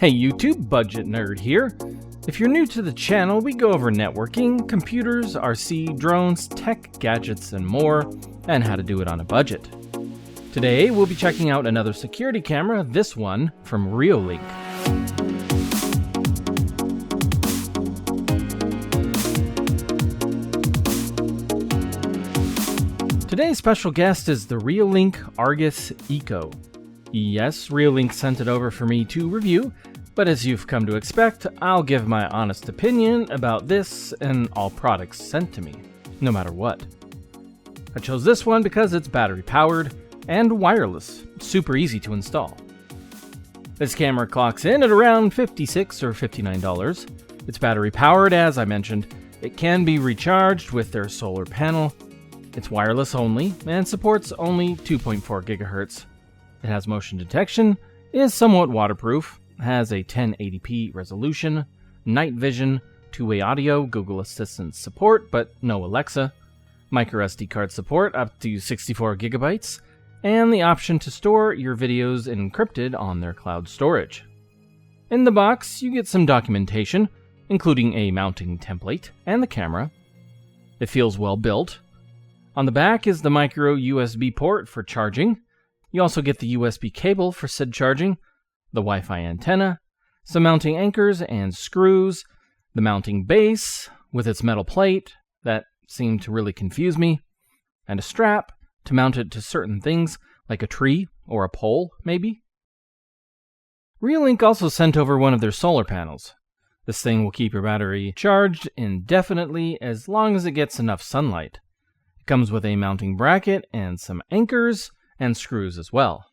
Hey YouTube, Budget Nerd here. If you're new to the channel, we go over networking, computers, RC, drones, tech, gadgets, and more, and how to do it on a budget. Today, we'll be checking out another security camera, this one from Reolink. Today's special guest is the Reolink Argus Eco. Yes, Reolink sent it over for me to review, but as you've come to expect, I'll give my honest opinion about this and all products sent to me, no matter what. I chose this one because it's battery powered and wireless, super easy to install. This camera clocks in at around $56 or $59. It's battery powered, as I mentioned. It can be recharged with their solar panel. It's wireless only and supports only 2.4 gigahertz. It has motion detection, is somewhat waterproof, has a 1080p resolution, night vision, two-way audio, Google Assistant support, but no Alexa, microSD card support up to 64 gigabytes, and the option to store your videos encrypted on their cloud storage. In the box, you get some documentation, including a mounting template and the camera. It feels well built. On the back is the micro USB port for charging. You also get the USB cable for said charging, the Wi-Fi antenna, some mounting anchors and screws, the mounting base with its metal plate that seemed to really confuse me, and a strap to mount it to certain things like a tree or a pole, maybe. Reolink also sent over one of their solar panels. This thing will keep your battery charged indefinitely as long as it gets enough sunlight. It comes with a mounting bracket and some anchors and screws as well.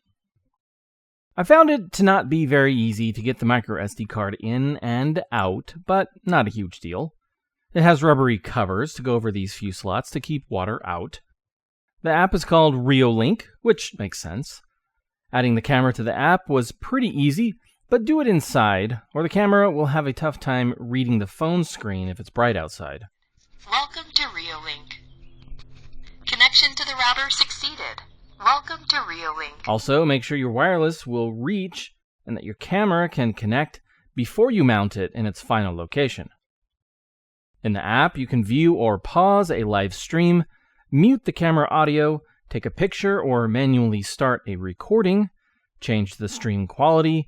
I found it to not be very easy to get the microSD card in and out, but not a huge deal. It has rubbery covers to go over these few slots to keep water out. The app is called Reolink, which makes sense. Adding the camera to the app was pretty easy, but do it inside, or the camera will have a tough time reading the phone screen if it's bright outside. Welcome to Reolink. Connection to the router succeeded. Welcome to Reolink. Also, make sure your wireless will reach and that your camera can connect before you mount it in its final location. In the app, you can view or pause a live stream, mute the camera audio, take a picture or manually start a recording, change the stream quality,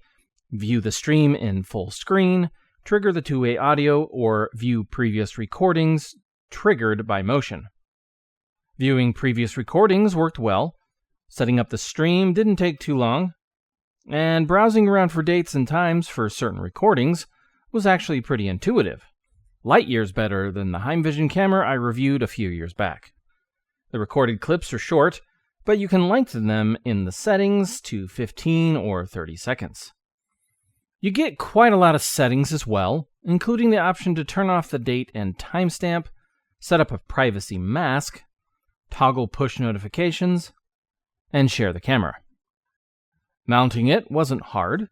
view the stream in full screen, trigger the two-way audio, or view previous recordings triggered by motion. Viewing previous recordings worked well. Setting up the stream didn't take too long, and browsing around for dates and times for certain recordings was actually pretty intuitive. Light years better than the Heimvision camera I reviewed a few years back. The recorded clips are short, but you can lengthen them in the settings to 15 or 30 seconds. You get quite a lot of settings as well, including the option to turn off the date and timestamp, set up a privacy mask, toggle push notifications, and share the camera. Mounting it wasn't hard,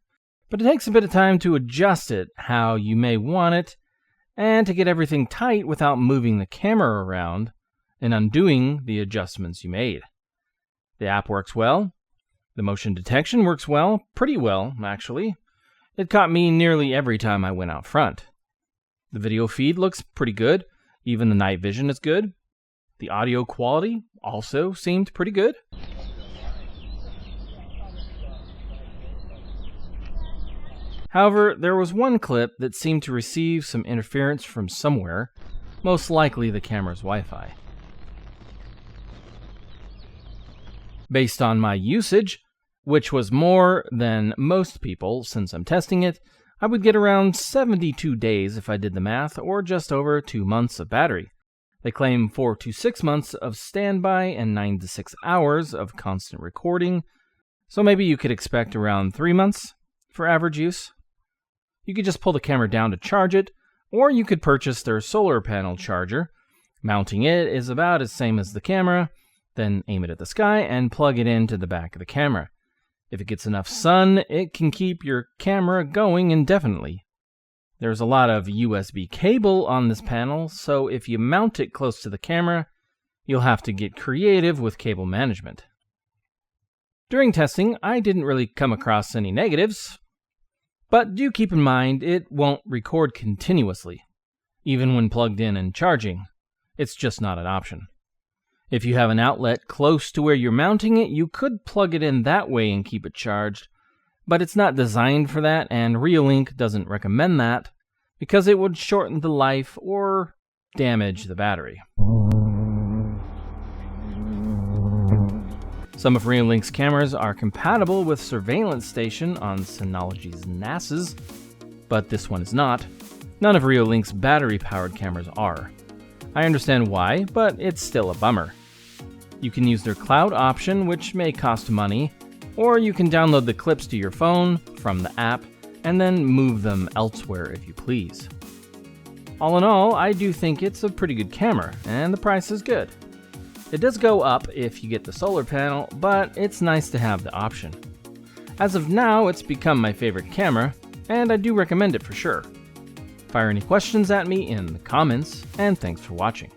but it takes a bit of time to adjust it how you may want it, and to get everything tight without moving the camera around and undoing the adjustments you made. The app works well. The motion detection works well, pretty well, actually. It caught me nearly every time I went out front. The video feed looks pretty good. Even the night vision is good. The audio quality also seemed pretty good. However, there was one clip that seemed to receive some interference from somewhere, most likely the camera's Wi-Fi. Based on my usage, which was more than most people since I'm testing it, I would get around 72 days if I did the math, or just over 2 months of battery. They claim 4 to 6 months of standby and 9 to 6 hours of constant recording, so maybe you could expect around 3 months for average use. You could just pull the camera down to charge it, or you could purchase their solar panel charger. Mounting it is about as same as the camera, then aim it at the sky and plug it into the back of the camera. If it gets enough sun, it can keep your camera going indefinitely. There's a lot of USB cable on this panel, so if you mount it close to the camera, you'll have to get creative with cable management. During testing, I didn't really come across any negatives. But do keep in mind it won't record continuously, even when plugged in and charging. It's just not an option. If you have an outlet close to where you're mounting it, you could plug it in that way and keep it charged, but it's not designed for that, and Reolink doesn't recommend that because it would shorten the life or damage the battery. Some of Reolink's cameras are compatible with Surveillance Station on Synology's NAS's, but this one is not. None of Reolink's battery-powered cameras are. I understand why, but it's still a bummer. You can use their cloud option, which may cost money, or you can download the clips to your phone from the app and then move them elsewhere if you please. All in all, I do think it's a pretty good camera, and the price is good. It does go up if you get the solar panel, but it's nice to have the option. As of now, it's become my favorite camera, and I do recommend it for sure. Fire any questions at me in the comments, and thanks for watching.